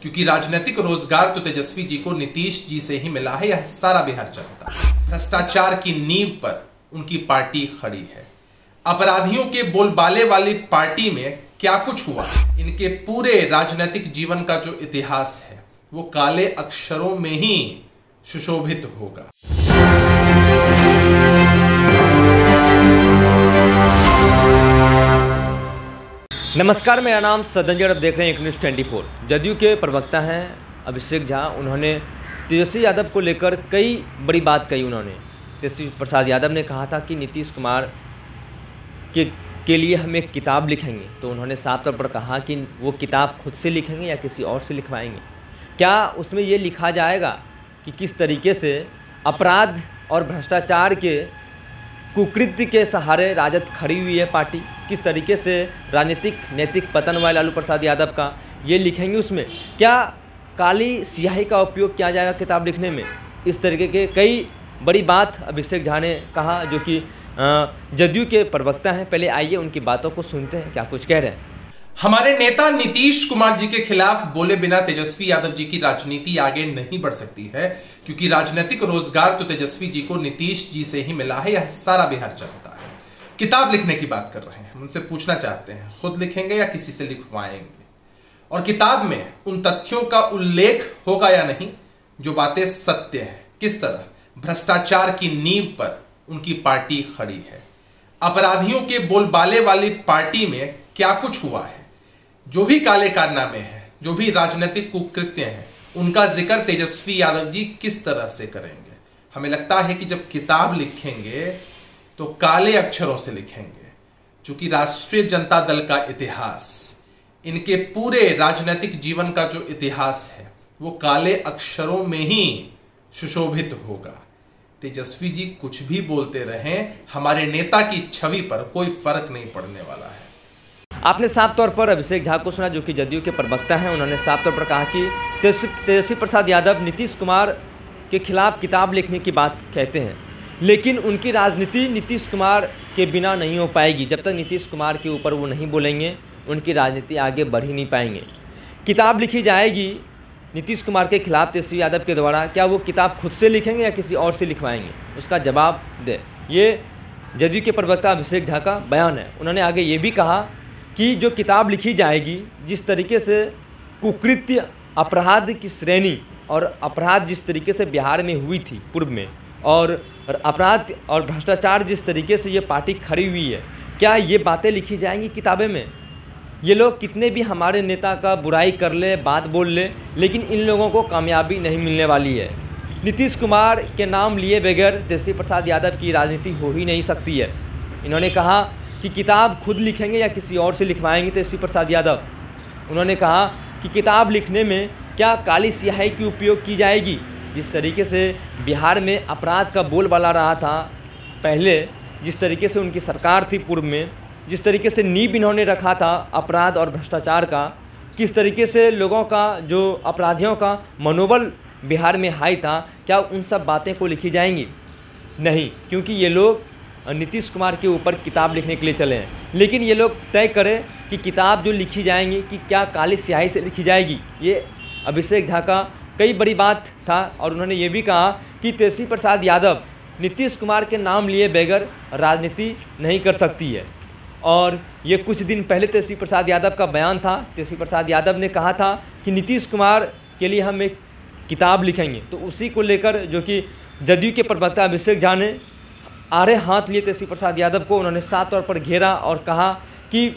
क्योंकि राजनीतिक रोजगार तो तेजस्वी जी को नीतीश जी से ही मिला है, यह सारा बिहार जानता है। भ्रष्टाचार की नींव पर उनकी पार्टी खड़ी है। अपराधियों के बोलबाले वाली पार्टी में क्या कुछ हुआ, इनके पूरे राजनीतिक जीवन का जो इतिहास है वो काले अक्षरों में ही सुशोभित होगा। नमस्कार, मेरा नाम सदंजर, आप देख रहे हैं एक न्यूज़ 24। जदयू के प्रवक्ता हैं अभिषेक झा। उन्होंने तेजस्वी यादव को लेकर कई बड़ी बात कही। उन्होंने तेजस्वी प्रसाद यादव ने कहा था कि नीतीश कुमार के लिए हम एक किताब लिखेंगे, तो उन्होंने साफ तौर पर कहा कि वो किताब खुद से लिखेंगे या किसी और से लिखवाएंगे। क्या उसमें ये लिखा जाएगा कि किस तरीके से अपराध और भ्रष्टाचार के कुकृत्य के सहारे राजद खड़ी हुई है पार्टी, किस तरीके से राजनीतिक नैतिक पतन हुआ है लालू प्रसाद यादव का, ये लिखेंगे। उसमें क्या काली स्याही का उपयोग किया जाएगा किताब लिखने में, इस तरीके के कई बड़ी बात अभिषेक झा ने कहा, जो कि जदयू के प्रवक्ता हैं। पहले आइए उनकी बातों को सुनते हैं, क्या कुछ कह रहे हैं। हमारे नेता नीतीश कुमार जी के खिलाफ बोले बिना तेजस्वी यादव जी की राजनीति आगे नहीं बढ़ सकती है, क्योंकि राजनीतिक रोजगार तो तेजस्वी जी को नीतीश जी से ही मिला है, यह सारा बिहार जानता है। किताब लिखने की बात कर रहे हैं, हम उनसे पूछना चाहते हैं खुद लिखेंगे या किसी से लिखवाएंगे, और किताब में उन तथ्यों का उल्लेख होगा या नहीं जो बातें सत्य है। किस तरह भ्रष्टाचार की नींव पर उनकी पार्टी खड़ी है। अपराधियों के बोलबाले वाली पार्टी में क्या कुछ हुआ है, जो भी काले कारनामे हैं, जो भी राजनीतिक कुकृत्य हैं, उनका जिक्र तेजस्वी यादव जी किस तरह से करेंगे। हमें लगता है कि जब किताब लिखेंगे तो काले अक्षरों से लिखेंगे, क्योंकि राष्ट्रीय जनता दल का इतिहास, इनके पूरे राजनीतिक जीवन का जो इतिहास है वो काले अक्षरों में ही सुशोभित होगा। तेजस्वी जी कुछ भी बोलते रहें, हमारे नेता की छवि पर कोई फर्क नहीं पड़ने वाला है। आपने साफ तौर पर अभिषेक झा को सुना, जो कि जदयू के प्रवक्ता हैं। उन्होंने साफ तौर पर कहा कि तेजस्वी प्रसाद यादव नीतीश कुमार के खिलाफ किताब लिखने की बात कहते हैं, लेकिन उनकी राजनीति नीतीश कुमार के बिना नहीं हो पाएगी। जब तक नीतीश कुमार के ऊपर वो नहीं बोलेंगे, उनकी राजनीति आगे बढ़ ही नहीं पाएंगे। किताब लिखी जाएगी नीतीश कुमार के खिलाफ तेजस्वी यादव के द्वारा, क्या वो किताब खुद से लिखेंगे या किसी और से लिखवाएंगे, उसका जवाब दे। ये जदयू के प्रवक्ता अभिषेक झा का बयान है। उन्होंने आगे ये भी कहा कि जो किताब लिखी जाएगी, जिस तरीके से कुकृत्य अपराध की श्रेणी और अपराध जिस तरीके से बिहार में हुई थी पूर्व में, और अपराध और भ्रष्टाचार जिस तरीके से ये पार्टी खड़ी हुई है, क्या ये बातें लिखी जाएंगी किताबें में। ये लोग कितने भी हमारे नेता का बुराई कर ले, बात बोल ले, लेकिन इन लोगों को कामयाबी नहीं मिलने वाली है। नीतीश कुमार के नाम लिए बगैर तेजस्वी प्रसाद यादव की राजनीति हो ही नहीं सकती है। इन्होंने कहा कि किताब खुद लिखेंगे या किसी और से लिखवाएंगे तेजस्वी प्रसाद यादव। उन्होंने कहा कि किताब लिखने में क्या काली स्याही की उपयोग की जाएगी। जिस तरीके से बिहार में अपराध का बोलबाला रहा था पहले, जिस तरीके से उनकी सरकार थी पूर्व में, जिस तरीके से नींव इन्होंने रखा था अपराध और भ्रष्टाचार का, किस तरीके से लोगों का, जो अपराधियों का मनोबल बिहार में हाई था, क्या उन सब बातें को लिखी जाएंगी? नहीं, क्योंकि ये लोग नीतीश कुमार के ऊपर किताब लिखने के लिए चले हैं। लेकिन ये लोग तय करें कि किताब जो लिखी जाएंगी कि क्या काली स्याही से लिखी जाएगी। ये अभिषेक झा का कई बड़ी बात था। और उन्होंने ये भी कहा कि तेजस्वी प्रसाद यादव नीतीश कुमार के नाम लिए बगैर राजनीति नहीं कर सकती है। और ये कुछ दिन पहले तेजस्वी प्रसाद यादव का बयान था। तेजस्वी प्रसाद यादव ने कहा था कि नीतीश कुमार के लिए हम एक किताब लिखेंगे, तो उसी को लेकर जो कि जदयू के प्रवक्ता अभिषेक झा ने आड़े हाथ लिए तेजस्वी प्रसाद यादव को। उन्होंने साफ तौर पर घेरा और कहा कि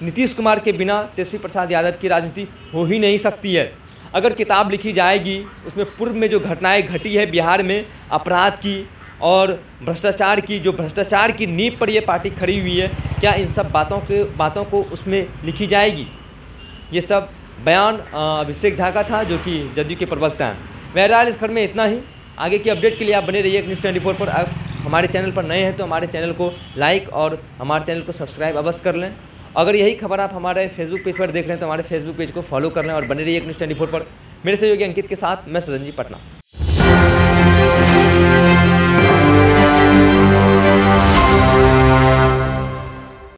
नीतीश कुमार के बिना तेजस्वी प्रसाद यादव की राजनीति हो ही नहीं सकती है। अगर किताब लिखी जाएगी, उसमें पूर्व में जो घटनाएं घटी है बिहार में अपराध की और भ्रष्टाचार की, जो भ्रष्टाचार की नींव पर ये पार्टी खड़ी हुई है, क्या इन सब बातों को उसमें लिखी जाएगी। ये सब बयान अभिषेक झा का था, जो कि जदयू के प्रवक्ता हैं। बहरहाल इस खबर में इतना ही। आगे की अपडेट के लिए आप बने रहिए न्यूज़ 24 पर। आप हमारे चैनल पर नए हैं तो हमारे चैनल को लाइक और हमारे चैनल को सब्सक्राइब अवश्य कर लें। अगर यही खबर आप हमारे फेसबुक पेज पर देख रहे हैं तो हमारे फेसबुक पेज को फॉलो कर लें और बने रहिए न्यूज़ 24 पर। मेरे सहयोगी अंकित के साथ मैं सदन जी, पटना।